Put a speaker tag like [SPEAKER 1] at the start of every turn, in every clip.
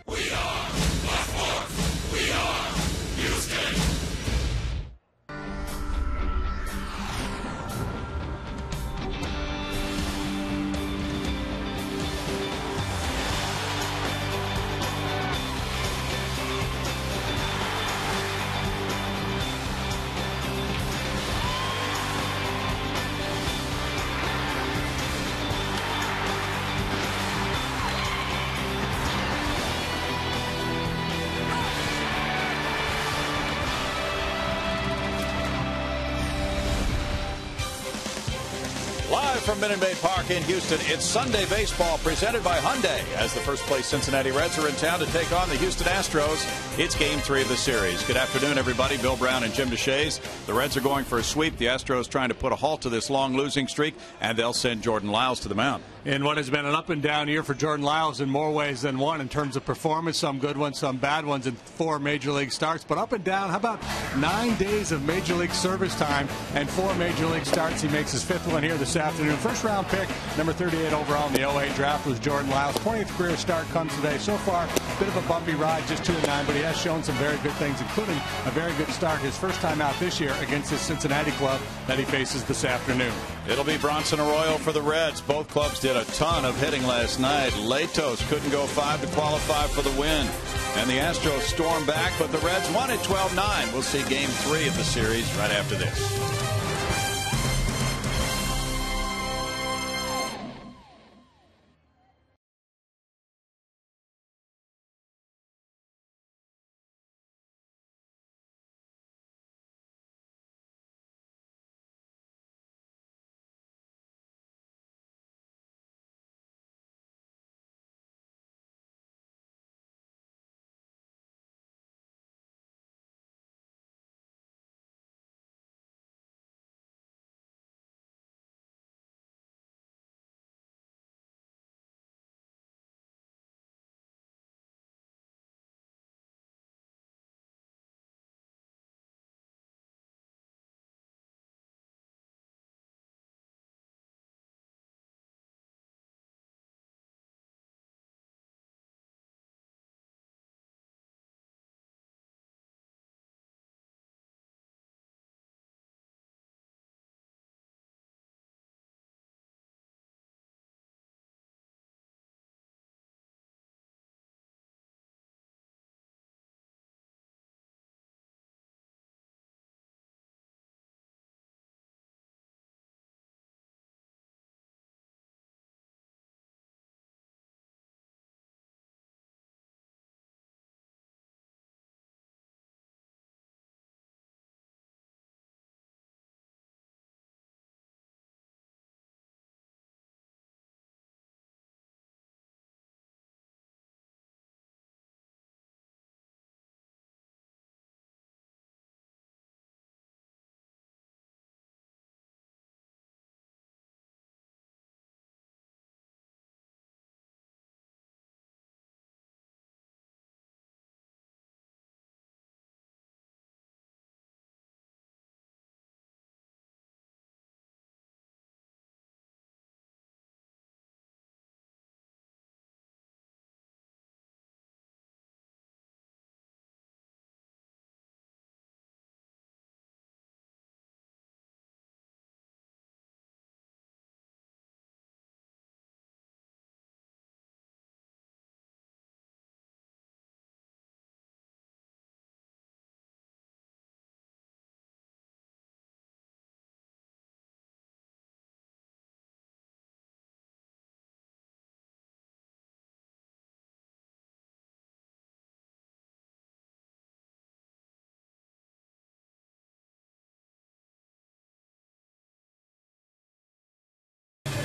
[SPEAKER 1] We are the Fourth. We are Houston.
[SPEAKER 2] Live from Minute Maid Park in Houston, it's Sunday Baseball presented by Hyundai. As the first-place Cincinnati Reds are in town to take on the Houston Astros, it's Game 3 of the series. Good afternoon, everybody. Bill Brown and Jim DeShays. The Reds are going for a sweep. The Astros trying to put a halt to this long losing streak, and they'll send Jordan Lyles to the mound.
[SPEAKER 3] In what has been an up-and-down year for Jordan Lyles in more ways than one in terms of performance, some good ones, some bad ones in 4 Major League starts. But up and down, how about 9 days of Major League service time and 4 Major League starts? He makes his 5th one here this afternoon. First-round pick, number 38 overall in the 08 draft was Jordan Lyles. 20th career start comes today. So far, a bit of a bumpy ride, just 2-9, but he has shown some very good things, including a very good start his first time out this year against his Cincinnati club that he faces this afternoon.
[SPEAKER 2] It'll be Bronson Arroyo for the Reds. Both clubs did a ton of hitting last night. Latos couldn't go 5 to qualify for the win. And the Astros stormed back, but the Reds won at 12-9. We'll see Game 3 of the series right after this.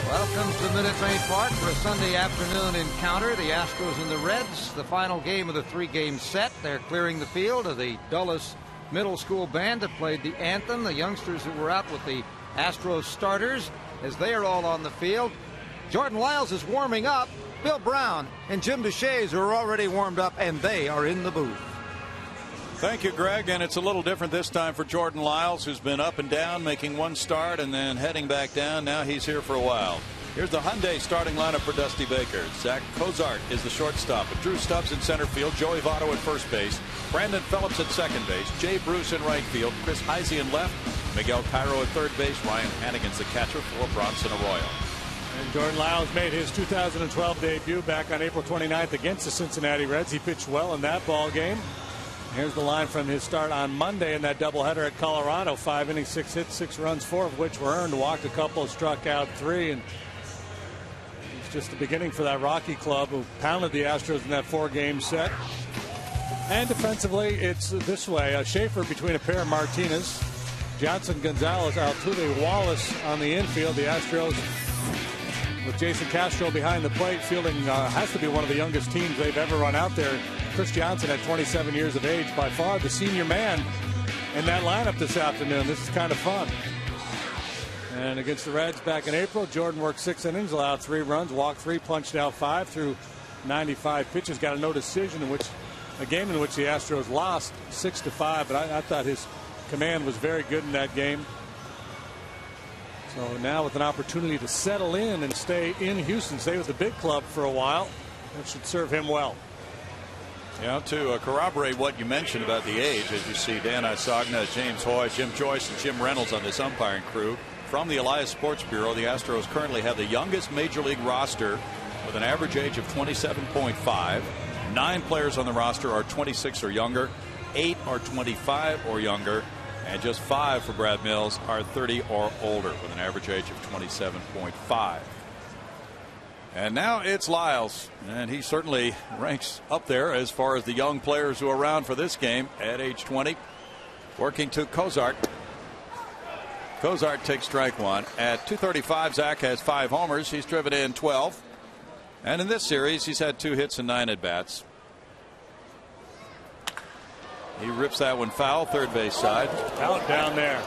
[SPEAKER 4] Welcome to Minute Maid Park for a Sunday afternoon encounter. The Astros and the Reds, the final game of the 3-game set. They're clearing the field of the Dulles Middle School band that played the anthem. The youngsters who were out with the Astros starters, as they are all on the field. Jordan Lyles is warming up. Bill Brown and Jim DeShays are already warmed up, and they are in the booth.
[SPEAKER 2] Thank you, Greg. And it's a little different this time for Jordan Lyles, who's been up and down, making one start and then heading back down. Now he's here for a while. Here's the Hyundai starting lineup for Dusty Baker. Zach Cozart is the shortstop. Drew Stubbs in center field. Joey Votto at first base. Brandon Phillips at second base. Jay Bruce in right field. Chris Heisey in left. Miguel Cairo at third base. Ryan Hannigan's the catcher for Bronson Arroyo.
[SPEAKER 3] And Jordan Lyles made his 2012 debut back on April 29th against the Cincinnati Reds. He pitched well in that ball game. Here's the line from his start on Monday in that doubleheader at Colorado. 5 innings, 6 hits, 6 runs, 4 of which were earned. Walked a couple, struck out 3, and it's just the beginning for that Rocky club who pounded the Astros in that 4-game set. And defensively, it's this way: Schaefer between a pair of Martinez, Johnson, Gonzalez, Altuve, Wallace on the infield. The Astros with Jason Castro behind the plate, fielding has to be one of the youngest teams they've ever run out there. Chris Johnson at 27 years of age, by far the senior man in that lineup this afternoon. This is kind of fun. And against the Reds back in April, Jordan worked 6 innings, allowed 3 runs, walked 3, punched out 5 through 95 pitches. Got a no decision, in which a game in which the Astros lost 6-5. But I thought his command was very good in that game. So now with an opportunity to settle in and stay in Houston, stay with the big club for a while, that should serve him well.
[SPEAKER 2] Yeah, to corroborate what you mentioned about the age, as you see Dan Isagna, James Hoy, Jim Joyce, and Jim Reynolds on this umpiring crew. From the Elias Sports Bureau, the Astros currently have the youngest major league roster with an average age of 27.5. 9 players on the roster are 26 or younger. 8 are 25 or younger. And just 5 for Brad Mills are 30 or older with an average age of 27.5. And now it's Lyles, and he certainly ranks up there as far as the young players who are around for this game at age 20. Working to Cozart. Cozart takes strike 1. At .235, Zach has 5 homers. He's driven in 12. And in this series, he's had 2 hits and 9 at-bats. He rips that one foul, third base side.
[SPEAKER 3] Out down there.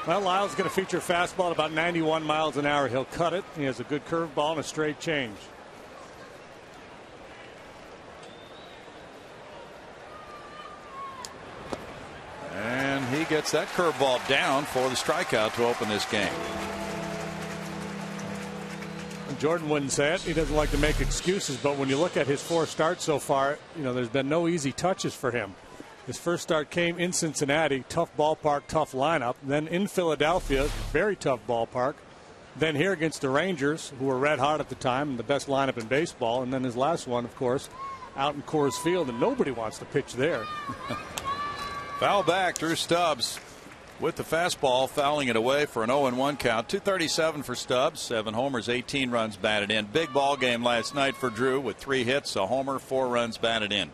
[SPEAKER 3] Well, Lyles is going to feature a fastball at about 91 miles an hour. He'll cut it. He has a good curveball and a straight change.
[SPEAKER 2] And he gets that curveball down for the strikeout to open this game.
[SPEAKER 3] Jordan wouldn't say it. He doesn't like to make excuses, but when you look at his 4 starts so far, there's been no easy touches for him. His first start came in Cincinnati, tough ballpark, tough lineup. Then in Philadelphia, very tough ballpark. Then here against the Rangers, who were red hot at the time, and the best lineup in baseball. And then his last one, of course, out in Coors Field, and nobody wants to pitch there.
[SPEAKER 2] Foul back, Drew Stubbs with the fastball, fouling it away for an 0-1 count. 237 for Stubbs, 7 homers, 18 runs batted in. Big ball game last night for Drew with 3 hits, a homer, 4 runs batted in.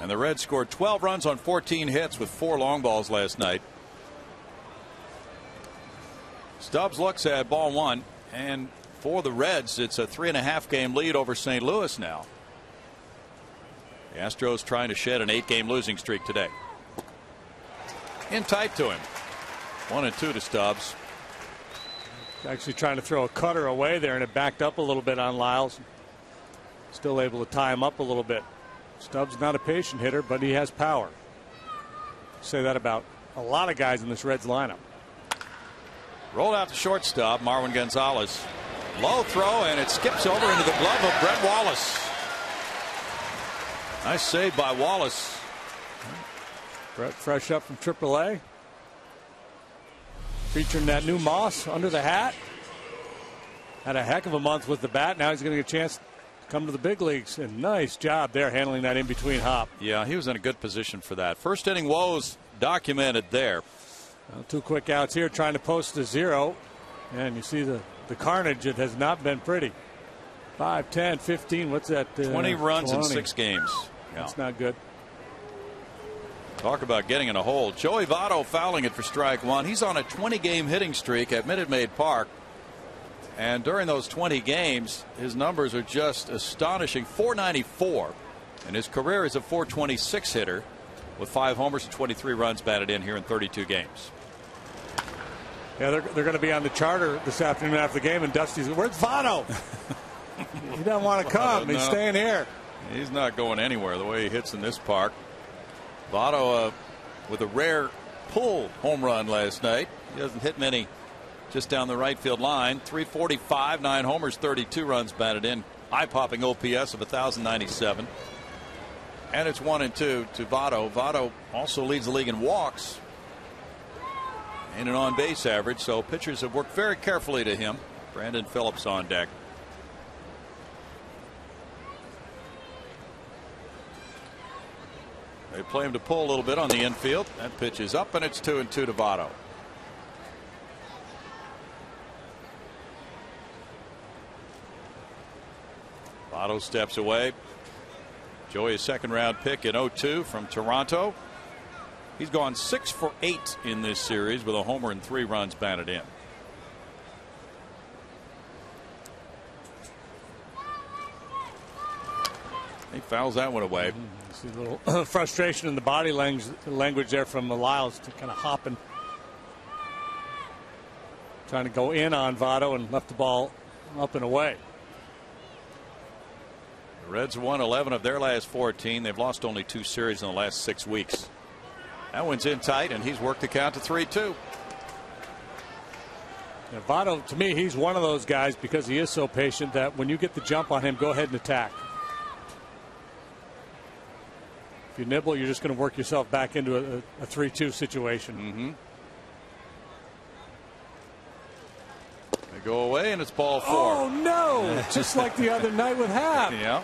[SPEAKER 2] And the Reds scored 12 runs on 14 hits with 4 long balls last night. Stubbs looks at ball 1, and for the Reds, it's a 3.5 game lead over St. Louis now. The Astros trying to shed an 8-game losing streak today. In tight to him. 1-2 to Stubbs.
[SPEAKER 3] Actually trying to throw a cutter away there, and it backed up a little bit on Lyles. Still able to tie him up a little bit. Stubbs not a patient hitter, but he has power. Say that about a lot of guys in this Reds lineup.
[SPEAKER 2] Rolled out to shortstop, Marwin Gonzalez. Low throw, and it skips over into the glove of Brett Wallace. Nice save by Wallace.
[SPEAKER 3] Brett fresh up from AAA. Featuring that new moss under the hat. Had a heck of a month with the bat. Now he's going to get a chance to come to the big leagues. And nice job there handling that in between hop.
[SPEAKER 2] Yeah, he was in a good position for that. First inning woes documented there.
[SPEAKER 3] Well, 2 quick outs here trying to post a 0. And you see the carnage. It has not been pretty. 5, 10, 15. What's that?
[SPEAKER 2] 20 runs
[SPEAKER 3] 20.
[SPEAKER 2] in 6 games. Yeah.
[SPEAKER 3] That's not good.
[SPEAKER 2] Talk about getting in a hole. Joey Votto fouling it for strike 1. He's on a 20-game hitting streak at Minute Maid Park. And during those 20 games, his numbers are just astonishing. .494. And his career is a .426 hitter with 5 homers and 23 runs batted in here in 32 games.
[SPEAKER 3] Yeah, they're going to be on the charter this afternoon after the game, and Dusty's, where's Votto? He doesn't want to come. He's staying here.
[SPEAKER 2] He's not going anywhere the way he hits in this park. Votto with a rare pull home run last night. He doesn't hit many just down the right field line. 345, 9 homers, 32 runs batted in. Eye-popping OPS of 1,097. And it's 1-2 to Votto. Votto also leads the league in walks and an on-base average, so pitchers have worked very carefully to him. Brandon Phillips on deck. They play him to pull a little bit on the infield. That pitch is up, and it's 2-2 to Votto. Votto steps away. Joey, a second-round pick in 0-2 from Toronto. He's gone 6 for 8 in this series with a homer and 3 runs batted in. He fouls that one away.
[SPEAKER 3] See a little frustration in the body language there from Lyles, to kind of hopping, trying to go in on Votto, and left the ball up and away.
[SPEAKER 2] The Reds won 11 of their last 14. They've lost only 2 series in the last 6 weeks. That one's in tight, and he's worked the count to 3-2.
[SPEAKER 3] Yeah, Votto, to me, he's one of those guys, because he is so patient, that when you get the jump on him, go ahead and attack. If you nibble, you're just going to work yourself back into a 3-2 situation.
[SPEAKER 2] They go away, and it's ball 4.
[SPEAKER 3] Oh, no! Just like the other night with Happ.
[SPEAKER 2] Yeah.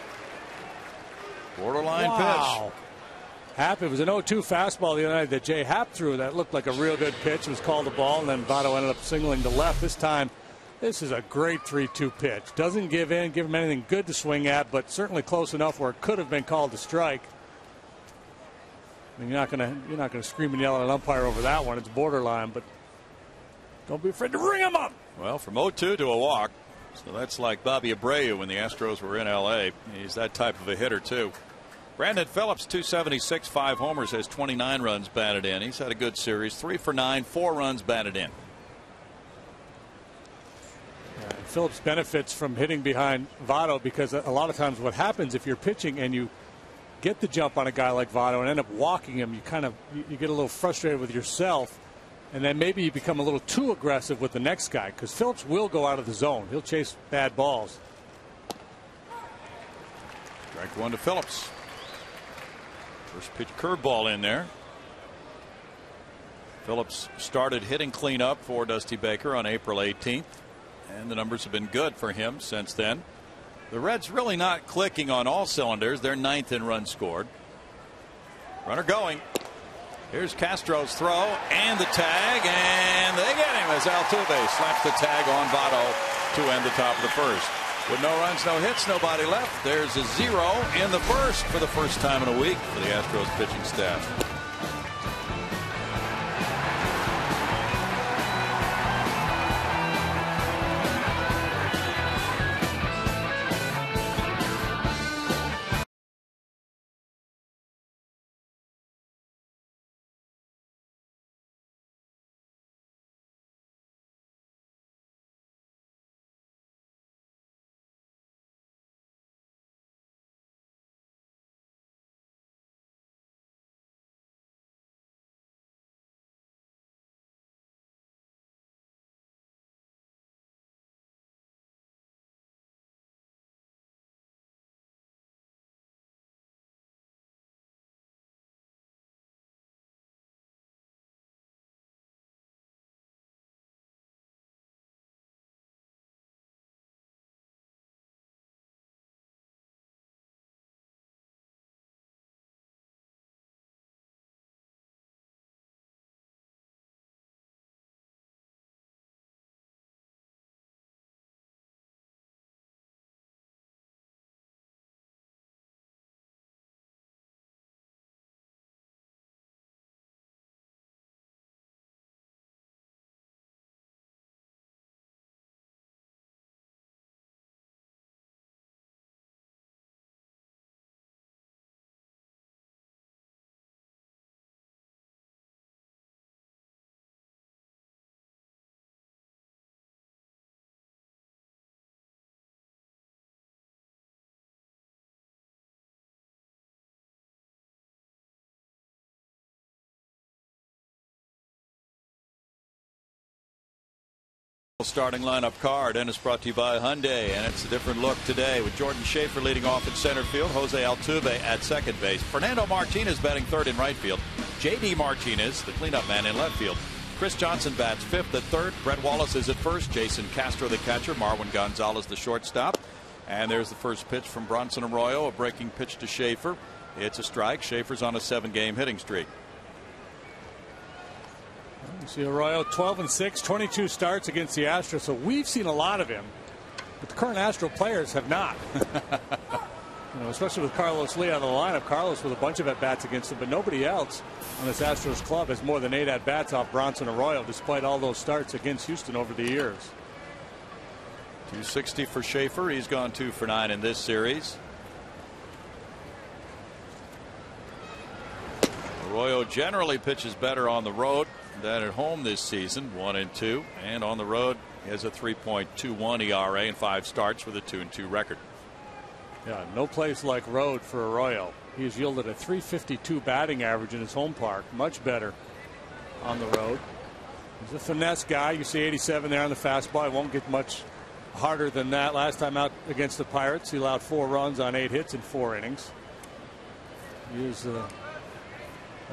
[SPEAKER 2] Borderline
[SPEAKER 3] pitch. Happ, it was an 0-2 fastball the other night that Jay Happ threw. That looked like a real good pitch. It was called a ball, and then Votto ended up singling to left. This time, this is a great 3-2 pitch. Doesn't give him anything good to swing at, but certainly close enough where it could have been called a strike. I mean, you're not gonna scream and yell at an umpire over that one. It's borderline, but don't be afraid to ring him up.
[SPEAKER 2] Well, from 0-2 to a walk. So that's like Bobby Abreu when the Astros were in L.A. He's that type of a hitter, too. Brandon Phillips, 276, 5 homers, has 29 runs batted in. He's had a good series. 3 for 9, 4 runs batted in.
[SPEAKER 3] Yeah, Phillips benefits from hitting behind Votto, because a lot of times what happens if you're pitching and you get the jump on a guy like Votto and end up walking him, you get a little frustrated with yourself, and then maybe you become a little too aggressive with the next guy, because Phillips will go out of the zone. He'll chase bad balls.
[SPEAKER 2] Strike 1 to Phillips. First pitch curveball in there. Phillips started hitting cleanup for Dusty Baker on April 18th, and the numbers have been good for him since then. The Reds really not clicking on all cylinders. They're 9th in runs scored. Runner going. Here's Castro's throw and the tag, and they get him as Altuve slaps the tag on Votto to end the top of the first. With no runs, no hits, nobody left, there's a 0 in the first for the first time in a week for the Astros pitching staff. Starting lineup card, and it's brought to you by Hyundai, and it's a different look today with Jordan Schaefer leading off in center field, Jose Altuve at second base, Fernando Martinez batting third in right field, J.D. Martinez, the cleanup man, in left field. Chris Johnson bats fifth at third. Brett Wallace is at first. Jason Castro the catcher. Marwin Gonzalez the shortstop. And there's the first pitch from Bronson Arroyo, a breaking pitch to Schaefer. It's a strike. Schaefer's on a 7-game hitting streak.
[SPEAKER 3] You see Arroyo 12-6, 22 starts against the Astros. So we've seen a lot of him, but the current Astro players have not. Especially with Carlos Lee out of the lineup. Carlos with a bunch of at-bats against him, but nobody else on this Astros club has more than 8 at-bats off Bronson Arroyo, despite all those starts against Houston over the years.
[SPEAKER 2] 260 for Schaefer. He's gone 2 for 9 in this series. Arroyo generally pitches better on the road than at home this season, 1-2, and on the road he has a 3.21 ERA and 5 starts with a 2-2 record.
[SPEAKER 3] Yeah, no place like road for Arroyo. He's yielded a .352 batting average in his home park, much better on the road. He's a finesse guy. You see 87 there on the fastball. It won't get much harder than that. Last time out against the Pirates, he allowed 4 runs on 8 hits in 4 innings. He is a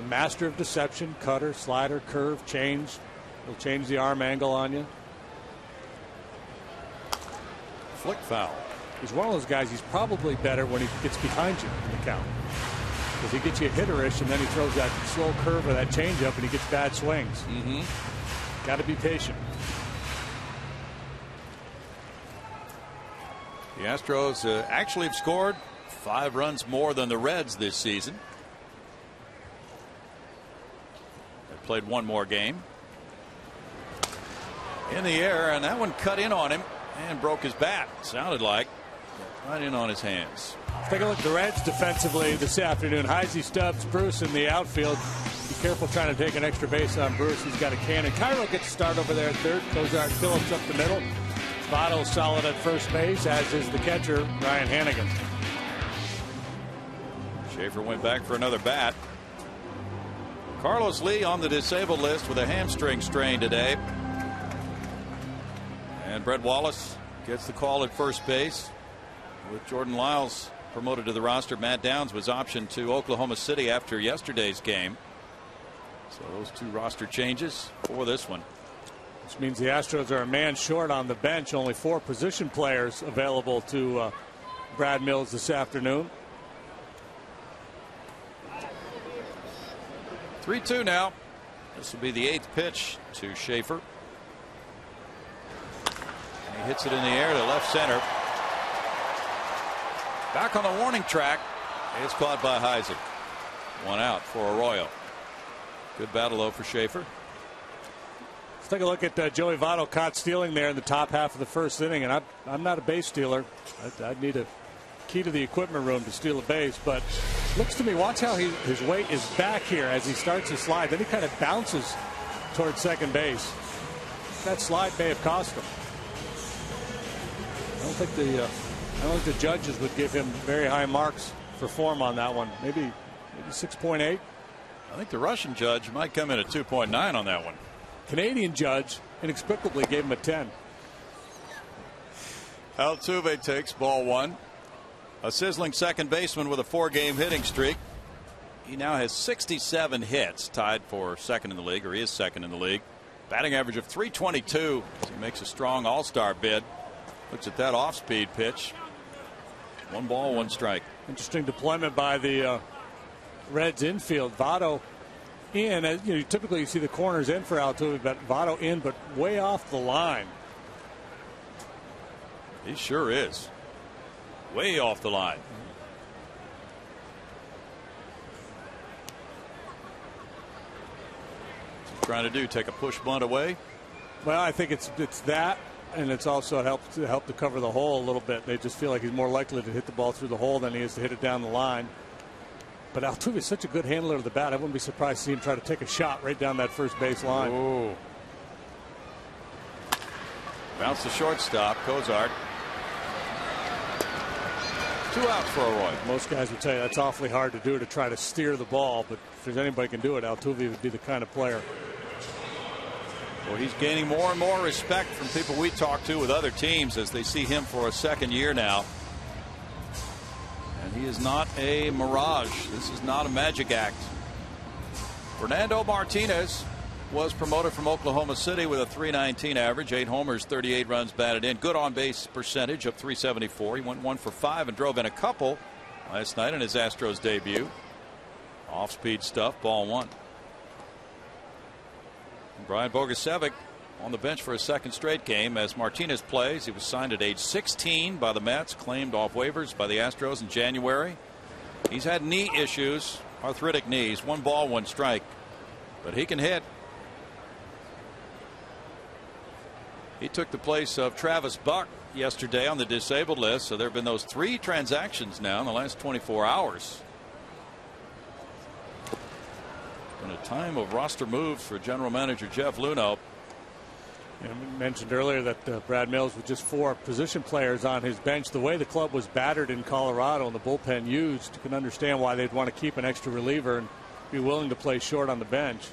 [SPEAKER 3] master of deception. Cutter, slider, curve, change. He'll change the arm angle on you.
[SPEAKER 2] Flick foul.
[SPEAKER 3] He's one of those guys, he's probably better when he gets behind you in the count. Because he gets you a hitterish and then he throws that slow curve or that changeup and he gets bad swings. Got to be patient.
[SPEAKER 2] The Astros actually have scored 5 runs more than the Reds this season. They played 1 more game. In the air, and that one cut in on him and broke his bat. Sounded like right in on his hands.
[SPEAKER 3] Take a look at the Reds defensively this afternoon. Heisey, Stubbs, Bruce in the outfield. Be careful trying to take an extra base on Bruce. He's got a cannon. Cairo gets to start over there at third. Cozart Phillips up the middle. Votto solid at first base, as is the catcher, Ryan Hannigan.
[SPEAKER 2] Schaefer went back for another bat. Carlos Lee on the disabled list with a hamstring strain today. And Brett Wallace gets the call at first base. With Jordan Lyles promoted to the roster, Matt Downs was optioned to Oklahoma City after yesterday's game. So those 2 roster changes for this one.
[SPEAKER 3] Which means the Astros are a man short on the bench. Only 4 position players available to Brad Mills this afternoon.
[SPEAKER 2] 3-2 now. This will be the 8th pitch to Schaefer. And he hits it in the air to left center. Back on the warning track. It's caught by Heisey. 1 out for Arroyo. Good battle though for Schaefer.
[SPEAKER 3] Let's take a look at Joey Votto caught stealing there in the top half of the first inning. And I'm not a base stealer. I'd need a key to the equipment room to steal a base. But looks to me, watch how his weight is back here as he starts to slide. Then he kind of bounces towards second base. That slide may have cost him. I don't think the judges would give him very high marks for form on that one. Maybe 6.8.
[SPEAKER 2] I think the Russian judge might come in at 2.9 on that one.
[SPEAKER 3] Canadian judge inexplicably gave him a 10.
[SPEAKER 2] Altuve takes ball 1. A sizzling second baseman with a 4-game hitting streak. He now has 67 hits, tied for second in the league, or he is second in the league. Batting average of .322 as he makes a strong all-star bid. Looks at that off-speed pitch. 1 ball, 1 strike.
[SPEAKER 3] Interesting deployment by the Reds infield. Votto in, as you know, typically you see the corners in for Altuve, but Votto in, but way off the line.
[SPEAKER 2] He sure is. Way off the line. What's he trying to do? Take a push bunt away?
[SPEAKER 3] Well, I think it's that, and it's also helped to cover the hole a little bit. They just feel like he's more likely to hit the ball through the hole than he is to hit it down the line. But Altuve is such a good handler of the bat. I wouldn't be surprised to see him try to take a shot right down that first base line.
[SPEAKER 2] Ooh. Bounce the shortstop, Cozart. 2 outs for Arroyo.
[SPEAKER 3] Most guys would tell you that's awfully hard to do, to try to steer the ball, but if there's anybody who can do it, Altuve would be the kind of player.
[SPEAKER 2] Well, he's gaining more and more respect from people we talk to with other teams as they see him for a second year now. And he is not a mirage. This is not a magic act. Fernando Martinez was promoted from Oklahoma City with a .319 average, 8 homers, 38 runs batted in. Good on base percentage of .374. He went 1 for 5 and drove in a couple last night in his Astros debut. Off speed stuff, ball 1. And Brian Bogusevic on the bench for a second straight game as Martinez plays. He was signed at age 16 by the Mets, claimed off waivers by the Astros in January. He's had knee issues, arthritic knees, 1 ball, 1 strike, but he can hit. He took the place of Travis Buck yesterday on the disabled list. So there have been those 3 transactions now in the last 24 hours. It's been a time of roster moves for general manager Jeff Luhnow.
[SPEAKER 3] And we mentioned earlier that Brad Mills with just 4 position players on his bench. The way the club was battered in Colorado and the bullpen used, you can understand why they'd want to keep an extra reliever and be willing to play short on the bench.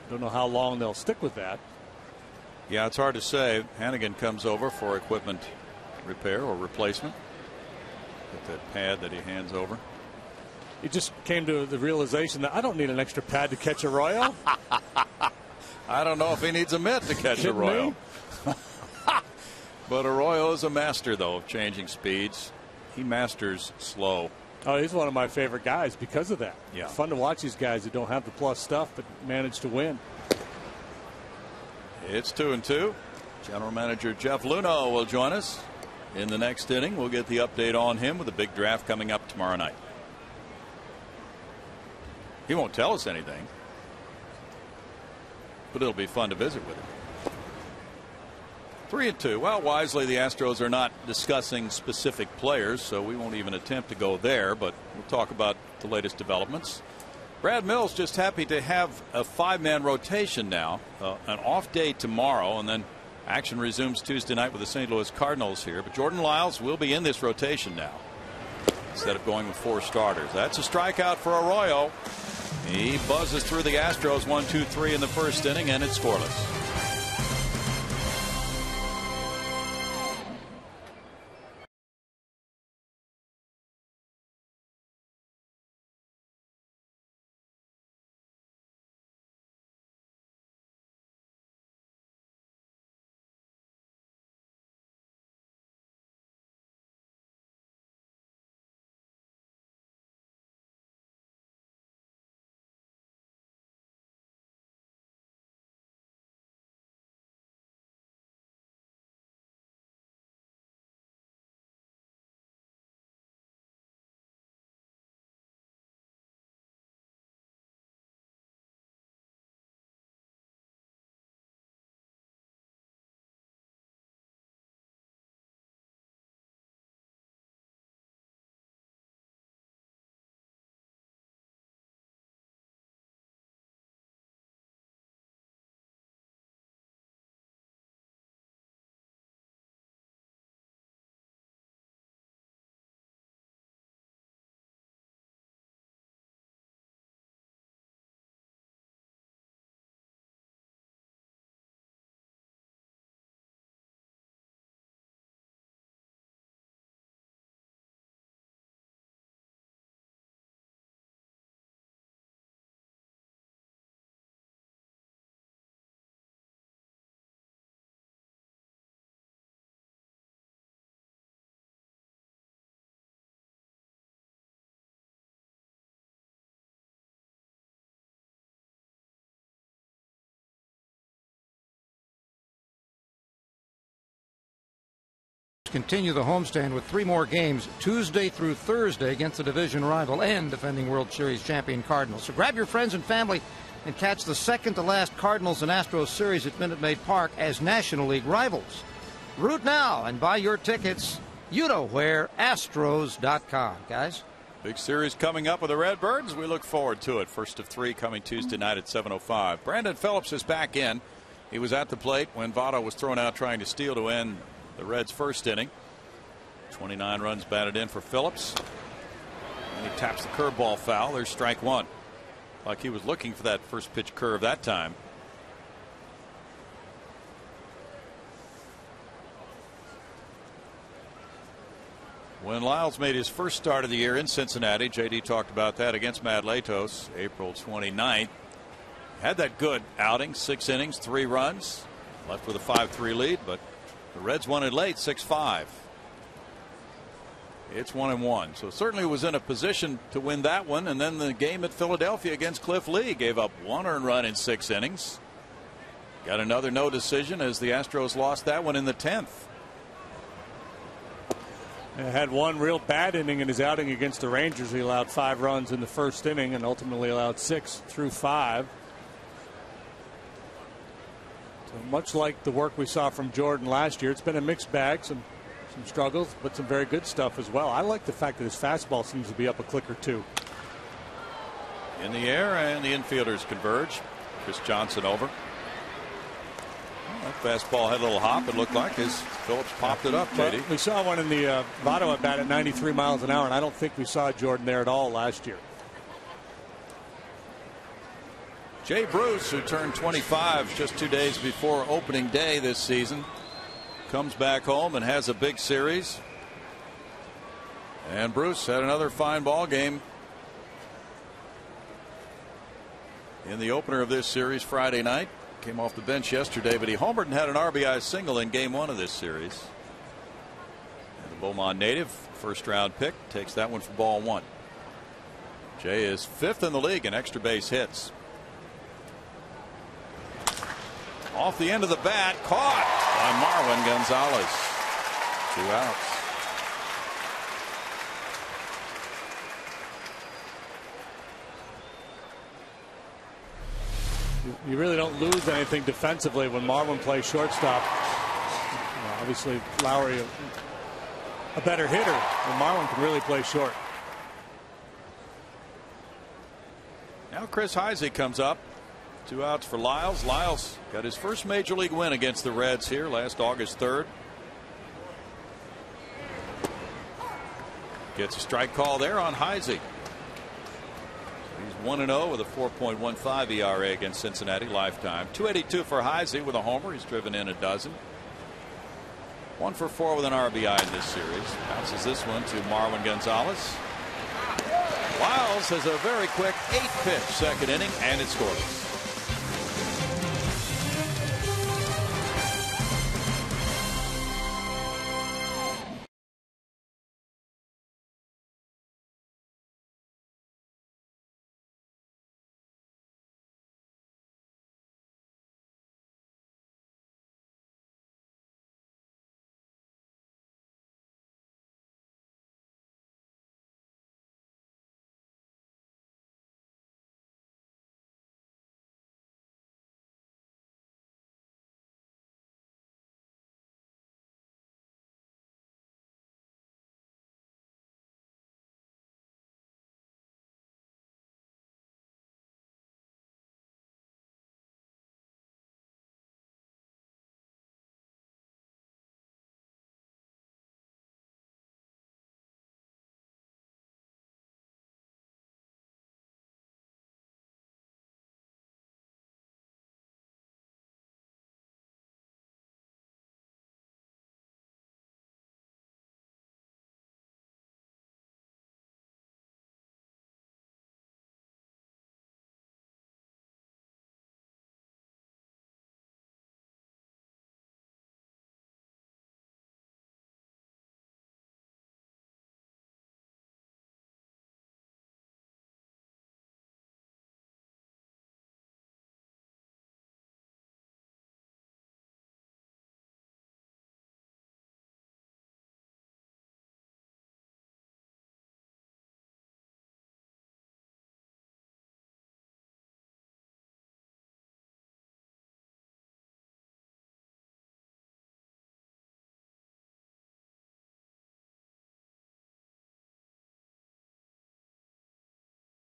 [SPEAKER 3] Don't know how long they'll stick with that.
[SPEAKER 2] Yeah, it's hard to say. Hannigan comes over for equipment repair or replacement. Get that pad that he hands over.
[SPEAKER 3] He just came to the realization that I don't need an extra pad to catch a Royal.
[SPEAKER 2] I don't know if he needs a mitt to catch a Royal. But Arroyo is a master, though, of changing speeds. He masters slow.
[SPEAKER 3] Oh, he's one of my favorite guys because of that.
[SPEAKER 2] Yeah.
[SPEAKER 3] Fun to watch these guys who don't have the plus stuff but manage to win.
[SPEAKER 2] It's 2-2. General manager Jeff Luhnow will join us in the next inning. We'll get the update on him with a big draft coming up tomorrow night. He won't tell us anything, but it'll be fun to visit with him. 3-2. Well, wisely, the Astros are not discussing specific players, so we won't even attempt to go there, but we'll talk about the latest developments. Brad Mills just happy to have a 5-man rotation now. An off day tomorrow, and then action resumes Tuesday night with the St. Louis Cardinals here. But Jordan Lyles will be in this rotation now instead of going with 4 starters. That's a strikeout for Arroyo. He buzzes through the Astros 1-2-3 in the first inning, and it's scoreless.
[SPEAKER 4] Continue the homestand with 3 more games Tuesday through Thursday against the division rival and defending World Series champion Cardinals. So grab your friends and family and catch the second to last Cardinals and Astros series at Minute Maid Park as National League rivals. Root now and buy your tickets. You know where, Astros.com, guys.
[SPEAKER 2] Big series coming up with the Redbirds. We look forward to it. First of 3 coming Tuesday night at 7:05. Brandon Phillips is back in. He was at the plate when Votto was thrown out trying to steal to end the Reds' first inning. 29 runs batted in for Phillips. And he taps the curveball foul. There's strike 1. Like he was looking for that first pitch curve that time. When Lyles made his first start of the year in Cincinnati, JD talked about that against Matt Latos, April 29th. Had that good outing, 6 innings, 3 runs, left with a 5-3 lead, but the Reds won it late, 6-5. It's 1-1, so certainly was in a position to win that one. And then the game at Philadelphia against Cliff Lee gave up 1 earned run in 6 innings. Got another no decision as the Astros lost that one in the 10th.
[SPEAKER 3] Had one real bad inning in his outing against the Rangers. He allowed 5 runs in the first inning and ultimately allowed 6 through 5. So much like the work we saw from Jordan last year, it's been a mixed bag. Some struggles, but some very good stuff as well. I like the fact that his fastball seems to be up a click or 2.
[SPEAKER 2] In the air, and the infielders converge. Chris Johnson over. That fastball had a little hop, it looked like, as Phillips popped it up, JD.
[SPEAKER 3] Well, we saw one in the Votto at bat at 93 miles an hour, and I don't think we saw Jordan there at all last year.
[SPEAKER 2] Jay Bruce, who turned 25 just 2 days before opening day this season, comes back home and has a big series. And Bruce had another fine ball game in the opener of this series Friday night. Came off the bench yesterday, but he homered and had an RBI single in game 1 of this series. And the Beaumont native, first round pick, takes that one for ball 1. Jay is 5th in the league in extra base hits. Off the end of the bat, caught by Marwin Gonzalez. 2 outs.
[SPEAKER 3] You really don't lose anything defensively when Marwin plays shortstop. Obviously, Lowry a better hitter, and Marwin can really play short.
[SPEAKER 2] Now Chris Heisey comes up. 2 outs for Lyles. Lyles got his first major league win against the Reds here last August 3rd. Gets a strike call there on Heisey. He's 1-0 with a 4.15 ERA against Cincinnati lifetime. 282 for Heisey with a homer. He's driven in a dozen. 1 for 4 with an RBI in this series. Bounces this one to Marwin Gonzalez. Lyles has a very quick 8-pitch second inning, and it's scoreless.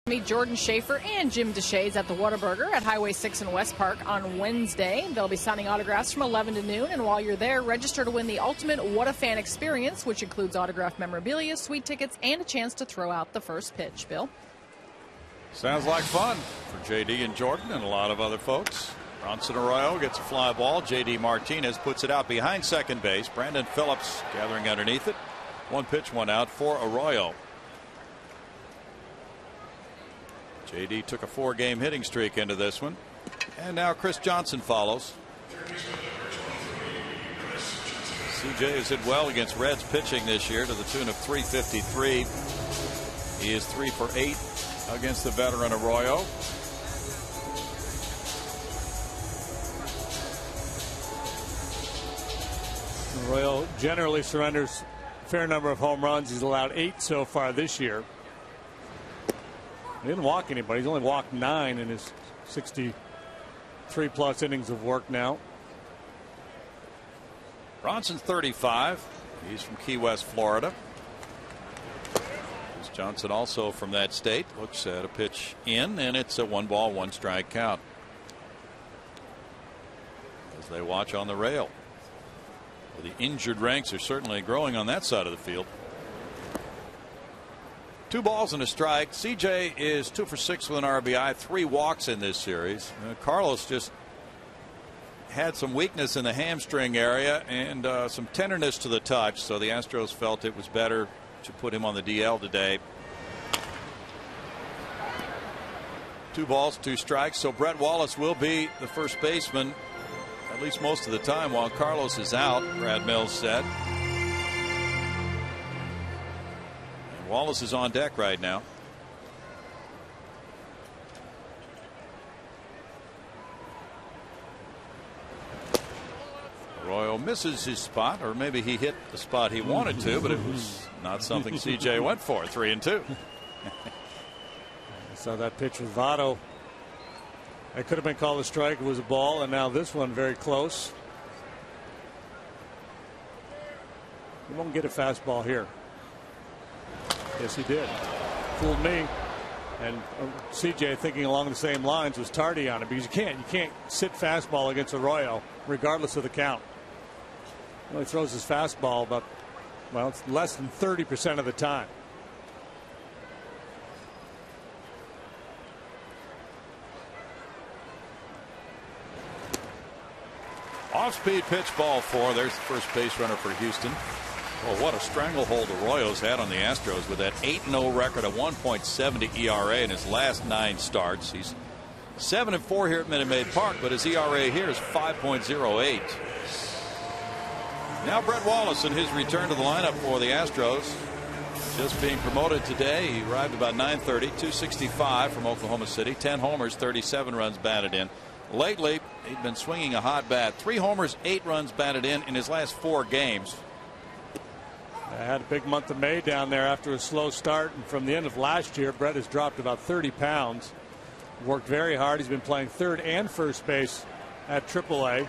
[SPEAKER 5] Meet Jordan Schaefer and Jim Deshaies at the Whataburger at Highway 6 in West Park on Wednesday. They'll be signing autographs from 11 to noon, and while you're there, register to win the ultimate What a Fan experience, which includes autographed memorabilia, sweet tickets, and a chance to throw out the first pitch. Bill?
[SPEAKER 2] Sounds like fun for JD and Jordan and a lot of other folks. Bronson Arroyo gets a fly ball. JD Martinez puts it out behind second base. Brandon Phillips gathering underneath it. 1 pitch, 1 out for Arroyo. JD took a 4-game hitting streak into this one. And now Chris Johnson follows. CJ has hit well against Reds pitching this year to the tune of 353. He is 3 for 8 against the veteran Arroyo.
[SPEAKER 3] Arroyo generally surrenders a fair number of home runs. He's allowed 8 so far this year. He didn't walk anybody. He's only walked 9 in his 63+ innings of work now.
[SPEAKER 2] Bronson's 35. He's from Key West, Florida. Chris Johnson also from that state. Looks at a pitch in, and it's a 1-ball, 1-strike count. As they watch on the rail. Well, the injured ranks are certainly growing on that side of the field. 2 balls and a strike. CJ is 2 for 6 with an RBI, 3 walks in this series. Carlos just had some weakness in the hamstring area and some tenderness to the touch, so the Astros felt it was better to put him on the DL today. 2 balls, 2 strikes. So Brett Wallace will be the first baseman at least most of the time while Carlos is out, Brad Mills said. And Wallace is on deck right now. Arroyo misses his spot, or maybe he hit the spot he wanted to, but it was not something CJ went for. 3-2.
[SPEAKER 3] So that pitch with Votto, it could have been called a strike. It was a ball, and now this one very close. He won't get a fastball here. Yes, he did. Fooled me. And CJ, thinking along the same lines, was tardy on it, because you can't sit fastball against Arroyo regardless of the count. He only throws his fastball about, well, it's less than 30% of the time.
[SPEAKER 2] Off-speed pitch, ball 4. There's the first base runner for Houston. Well, what a stranglehold Arroyo's had on the Astros with that 8-0 record, a 1.70 ERA in his last 9 starts. He's 7-4 here at Minute Maid Park, but his ERA here is 5.08. Now Brett Wallace in his return to the lineup for the Astros. Just being promoted today. He arrived about 9:30, 265 from Oklahoma City, 10 homers, 37 runs batted in. Lately, he'd been swinging a hot bat. 3 homers, 8 runs batted in his last 4 games.
[SPEAKER 3] I had a big month of May down there after a slow start, and from the end of last year, Brett has dropped about 30 pounds. Worked very hard. He's been playing third and first base at AAA.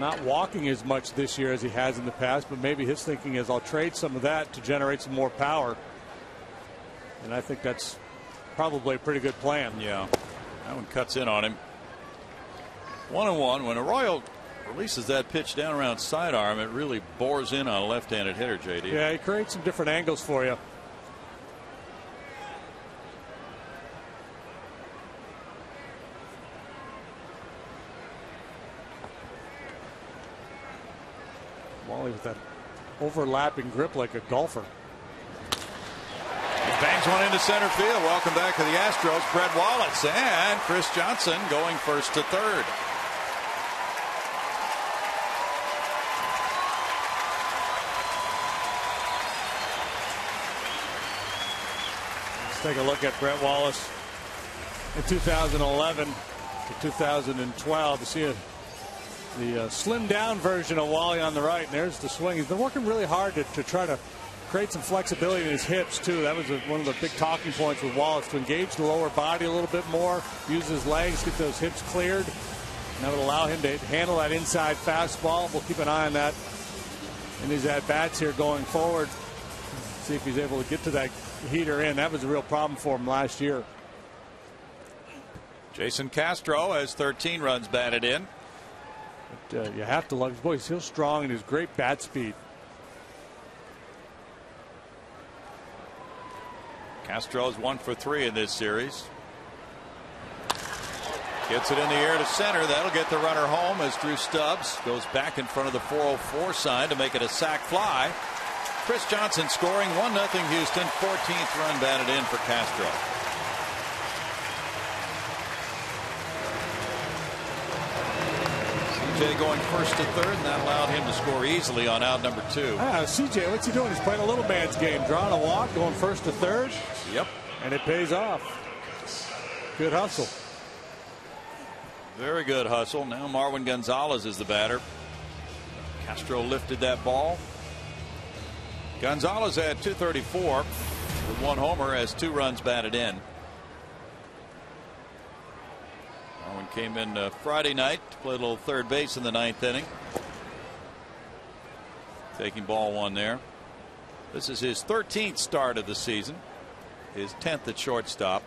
[SPEAKER 3] Not walking as much this year as he has in the past, but maybe his thinking is, I'll trade some of that to generate some more power. And I think that's probably a pretty good plan.
[SPEAKER 2] Yeah, that one cuts in on him. 1-1. When Arroyo releases that pitch down around sidearm, it really bores in on a left-handed hitter, JD.
[SPEAKER 3] Yeah, he creates some different angles for you. Wally with that overlapping grip like a golfer.
[SPEAKER 2] Bangs one into center field. Welcome back to the Astros. Brett Wallace and Chris Johnson going first to third.
[SPEAKER 3] Let's take a look at Brett Wallace in 2011 to 2012 to see the slimmed down version of Wally on the right. And there's the swing. He's been working really hard to try to create some flexibility in his hips too. That was one of the big talking points with Wallace, to engage the lower body a little bit more, use his legs, get those hips cleared, and that would allow him to handle that inside fastball. We'll keep an eye on that in his at-bats here going forward. See if he's able to get to that heater in. That was a real problem for him last year.
[SPEAKER 2] Jason Castro has 13 runs batted in.
[SPEAKER 3] But, you have to love his boy. He's still strong and his great bat speed.
[SPEAKER 2] Castro's 1 for 3 in this series. Gets it in the air to center. That'll get the runner home as Drew Stubbs goes back in front of the 404 sign to make it a sac fly. Chris Johnson scoring 1-0 Houston. 14th run batted in for Castro. CJ going first to third, and that allowed him to score easily on out number 2.
[SPEAKER 3] CJ, what's he doing? He's playing a little man's game, drawing a walk, going first to third.
[SPEAKER 2] Yep.
[SPEAKER 3] And it pays off. Good hustle.
[SPEAKER 2] Very good hustle. Now Marwin Gonzalez is the batter. Castro lifted that ball. Gonzalez had 234 with 1 homer, as 2 runs batted in. Marwin came in Friday night to play a little third base in the 9th inning. Taking ball 1 there. This is his 13th start of the season. His 10th at shortstop.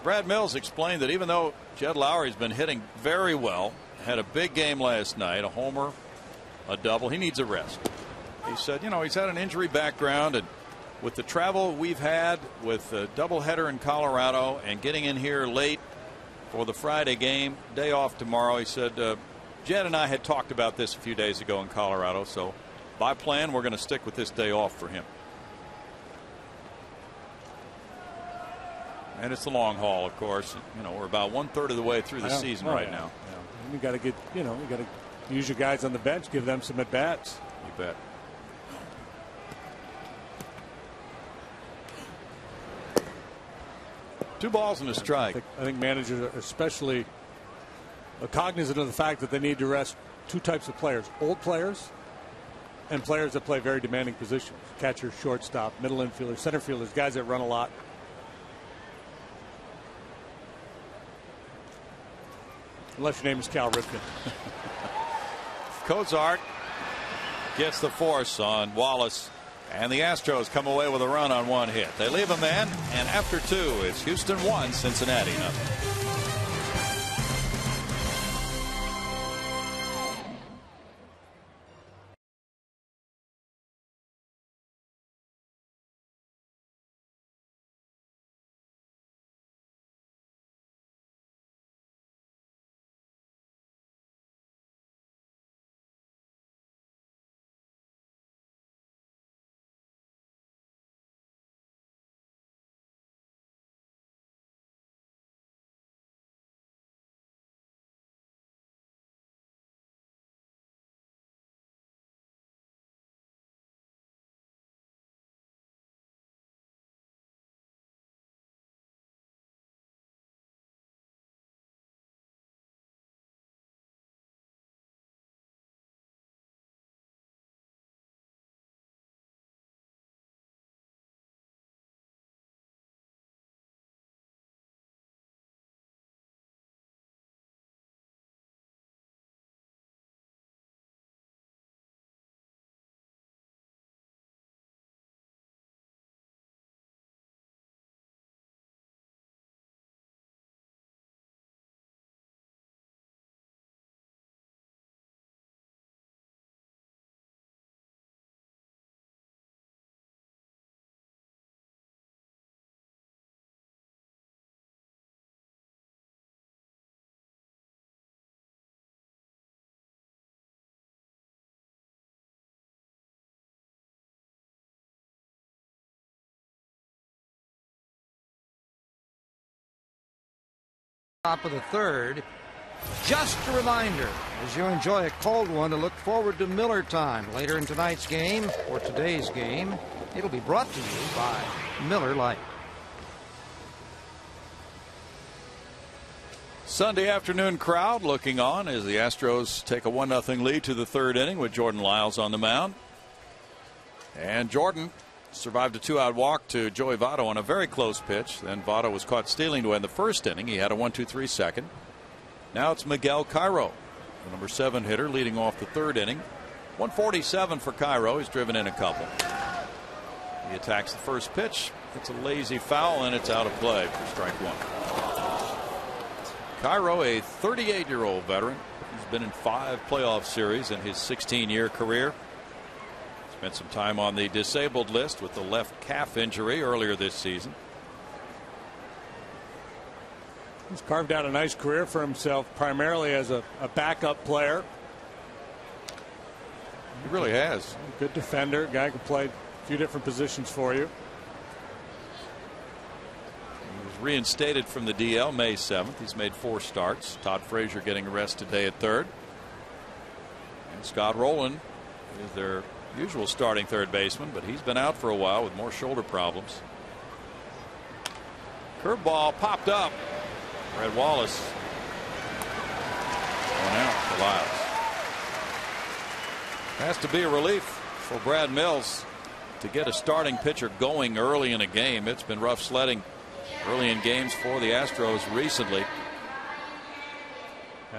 [SPEAKER 2] Brad Mills explained that even though Jed Lowry's been hitting very well, had a big game last night, a homer, a double, he needs a rest. He said, you know, he's had an injury background, and with the travel we've had with a doubleheader in Colorado and getting in here late for the Friday game, day off tomorrow, he said, Jed and I had talked about this a few days ago in Colorado, so by plan we're going to stick with this day off for him. And it's the long haul, of course. You know, we're about 1/3 of the way through the season right now.
[SPEAKER 3] Yeah. You got to get, you got to use your guys on the bench, give them some at bats.
[SPEAKER 2] You bet. Two balls and a strike.
[SPEAKER 3] I think managers are especially cognizant of the fact that they need to rest 2 types of players: old players and players that play very demanding positions. Catcher, shortstop, middle infielder, center fielders, guys that run a lot. Unless your name is Cal Ripken.
[SPEAKER 2] Cozart gets the force on Wallace, and the Astros come away with a run on 1 hit. They leave a man, and after 2, it's Houston 1, Cincinnati 0.
[SPEAKER 4] Top of the 3rd. Just a reminder, as you enjoy a cold one, to look forward to Miller Time later in tonight's game, or today's game. It'll be brought to you by Miller Lite.
[SPEAKER 2] Sunday afternoon crowd looking on as the Astros take a 1-0 lead to the 3rd inning with Jordan Lyles on the mound. And Jordan survived a 2-out walk to Joey Votto on a very close pitch. Then Votto was caught stealing to end the 1st inning. He had a 1-2-3 second. Now it's Miguel Cairo, the number 7 hitter, leading off the 3rd inning. 147 for Cairo. He's driven in a couple. He attacks the first pitch. It's a lazy foul, and it's out of play for strike 1. Cairo, a 38-year-old veteran. He's been in 5 playoff series in his 16-year career. Spent some time on the disabled list with the left calf injury earlier this season.
[SPEAKER 3] He's carved out a nice career for himself, primarily as a backup player.
[SPEAKER 2] He really has.
[SPEAKER 3] Good defender. Guy can play a few different positions for you.
[SPEAKER 2] He was reinstated from the DL May 7th. He's made 4 starts. Todd Frazier getting a rest today at third. And Scott Rowland is their usual starting third baseman, but he's been out for a while with more shoulder problems. Curveball popped up. Brad Wallace going out for Lyles. Has to be a relief for Brad Mills to get a starting pitcher going early in a game. It's been rough sledding early in games for the Astros recently.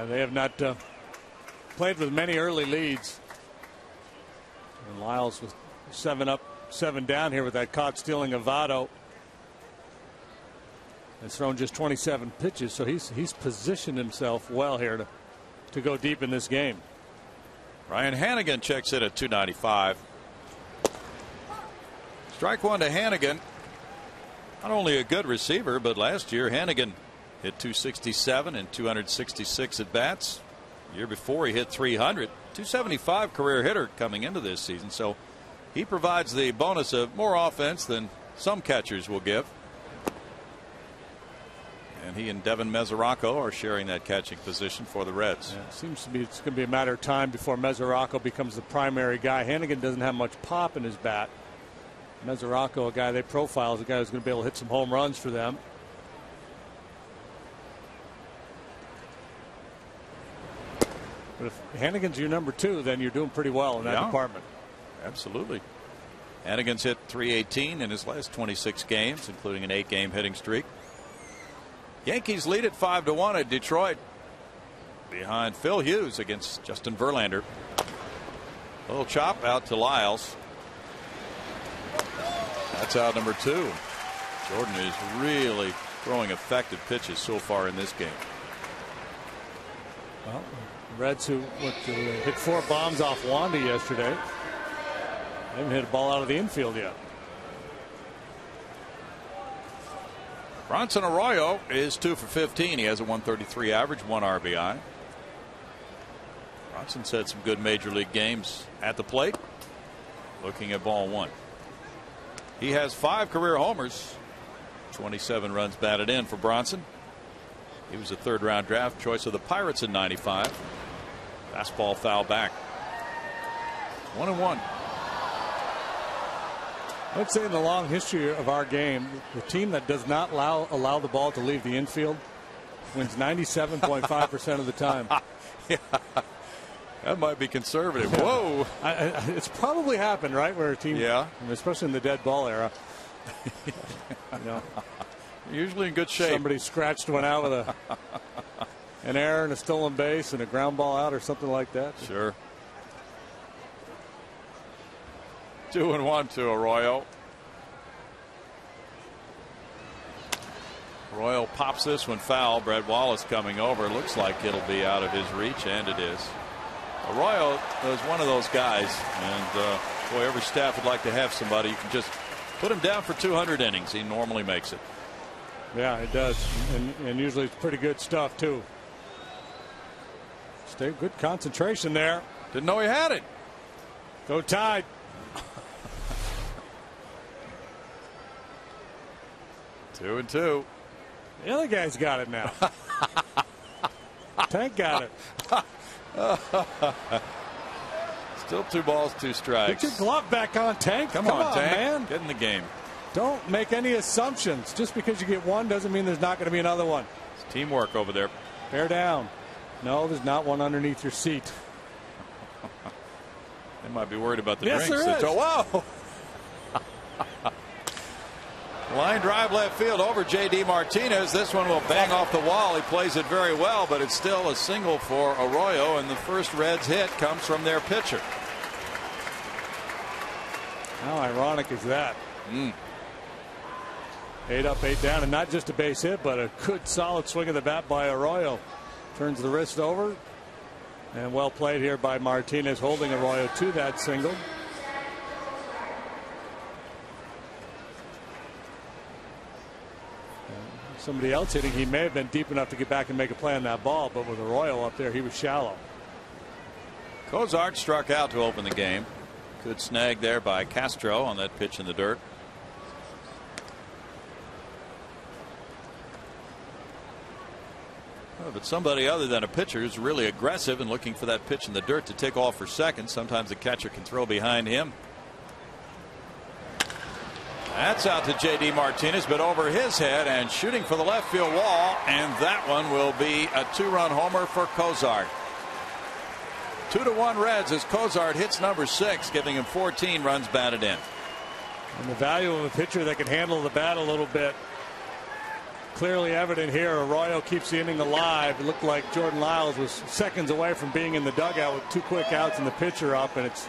[SPEAKER 3] They have not played with many early leads. And Lyles was 7 up, 7 down here with that caught stealing of Votto. Has thrown just 27 pitches, so he's positioned himself well here to go deep in this game.
[SPEAKER 2] Ryan Hannigan checks in at 295. Strike one to Hannigan. Not only a good receiver, but last year Hannigan hit 267 and 266 at bats. The year before he hit 300. 275 career hitter coming into this season, so he provides the bonus of more offense than some catchers will give. And he and Devin Mesoraco are sharing that catching position for the Reds.
[SPEAKER 3] Yeah, it seems to be it's going to be a matter of time before Mesoraco becomes the primary guy. Hannigan doesn't have much pop in his bat. Mesoraco, a guy they profile as a guy who's going to be able to hit some home runs for them. But if Hannigan's your number 2, then you're doing pretty well in that department.
[SPEAKER 2] Absolutely. Hannigan's hit 318 in his last 26 games, including an 8-game hitting streak. Yankees lead at 5-1 at Detroit behind Phil Hughes against Justin Verlander. A little chop out to Lyles. That's out number 2. Jordan is really throwing effective pitches so far in this game.
[SPEAKER 3] Well, Reds who hit 4 bombs off Wanda yesterday. They haven't hit a ball out of the infield yet.
[SPEAKER 2] Bronson Arroyo is 2 for 15. He has a 133 average, 1 RBI. Bronson's had some good major league games at the plate. Looking at ball 1. He has 5 career homers. 27 runs batted in for Bronson. He was a 3rd round draft choice of the Pirates in '95. Fastball foul back. 1-1.
[SPEAKER 3] I'd say in the long history of our game, the team that does not allow the ball to leave the infield wins 97.5% of the time.
[SPEAKER 2] Yeah. That might be conservative. Whoa.
[SPEAKER 3] It's probably happened, right? Where a team, especially in the dead ball era,
[SPEAKER 2] usually in good shape.
[SPEAKER 3] Somebody scratched one out with an error and a stolen base and a ground ball out or something like that.
[SPEAKER 2] Sure. 2-1 to Arroyo. Arroyo pops this one foul. Brad Wallace coming over. Looks like it'll be out of his reach, and it is. Arroyo is one of those guys, and boy, every staff would like to have somebody you can just put him down for 200 innings. He normally makes it.
[SPEAKER 3] Yeah, it does, and usually it's pretty good stuff too. Stay good concentration there.
[SPEAKER 2] Didn't know he had it.
[SPEAKER 3] Go Tide.
[SPEAKER 2] Two and two.
[SPEAKER 3] The other guy's got it now. Tank got it.
[SPEAKER 2] Still 2 balls, 2 strikes.
[SPEAKER 3] Get your glove back on, Tank.
[SPEAKER 2] Come on, Tank.
[SPEAKER 3] Man.
[SPEAKER 2] Get in the game.
[SPEAKER 3] Don't make any assumptions. Just because you get one doesn't mean there's not going to be another one.
[SPEAKER 2] It's teamwork over there.
[SPEAKER 3] Bear down. No, there's not one underneath your seat.
[SPEAKER 2] They might be worried about the
[SPEAKER 3] yes,
[SPEAKER 2] drinks.
[SPEAKER 3] There is.
[SPEAKER 2] Whoa. Line drive left field over J.D. Martinez. This one will bang off the wall. He plays it very well, but it's still a single for Arroyo, and the first Reds hit comes from their pitcher.
[SPEAKER 3] How ironic is that? 8 up, 8 down, and not just a base hit, but a good solid swing of the bat by Arroyo. Turns the wrist over, and well played here by Martinez, holding Arroyo to that single. somebody else hitting, he may have been deep enough to get back and make a play on that ball, but with Arroyo up there, he was shallow.
[SPEAKER 2] Cozart struck out to open the game. Good snag there by Castro on that pitch in the dirt. Well, but somebody other than a pitcher who's really aggressive and looking for that pitch in the dirt to take off for second. Sometimes the catcher can throw behind him. That's out to J.D. Martinez, but over his head and shooting for the left field wall, and that one will be a 2-run homer for Cozart. 2-1 Reds as Cozart hits number 6, giving him 14 runs batted in.
[SPEAKER 3] And the value of a pitcher that can handle the bat a little bit clearly evident here. Arroyo keeps the inning alive. It looked like Jordan Lyles was seconds away from being in the dugout with 2 quick outs and the pitcher up, and it's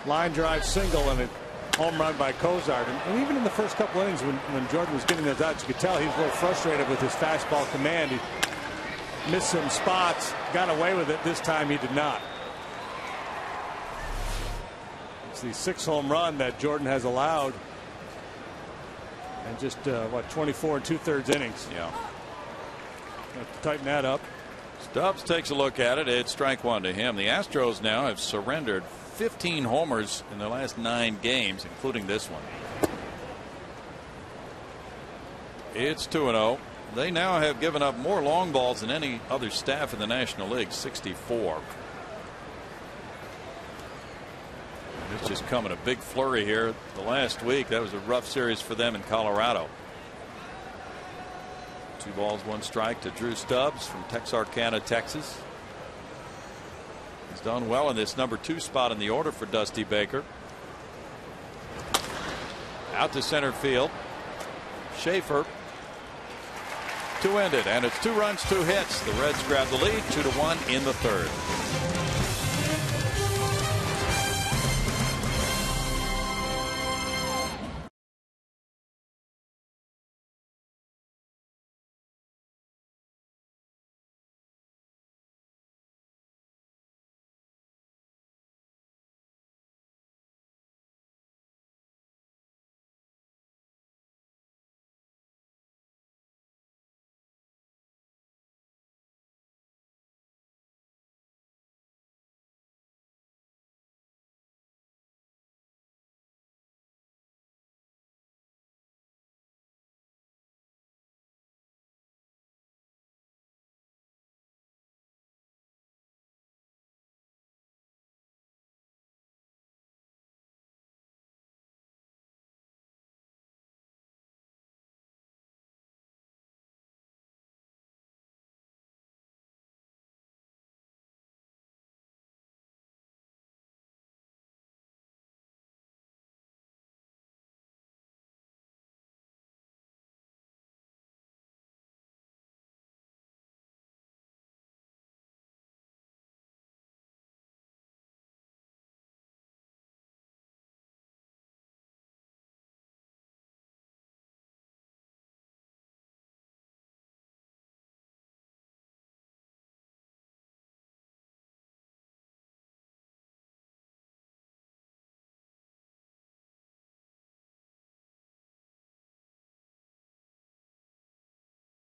[SPEAKER 3] line drive single and a home run by Cozart. And even in the first couple innings when Jordan was getting those outs, you could tell he was a little frustrated with his fastball command. He missed some spots, got away with it. This time he did not. It's the 6th home run that Jordan has allowed in just 24 2/3 innings.
[SPEAKER 2] Yeah.
[SPEAKER 3] Have to tighten that up.
[SPEAKER 2] Stubbs takes a look at it. It's strike 1 to him. The Astros now have surrendered 15 homers in their last 9 games, including this one. It's 2-0. They now have given up more long balls than any other staff in the National League, 64. It's just come in a big flurry here the last week. That was a rough series for them in Colorado. 2 balls, 1 strike to Drew Stubbs from Texarkana, Texas. He's done well in this number 2 spot in the order for Dusty Baker. Out to center field. Schaefer to end it, and it's 2 runs, 2 hits. The Reds grab the lead, 2-1 in the 3rd.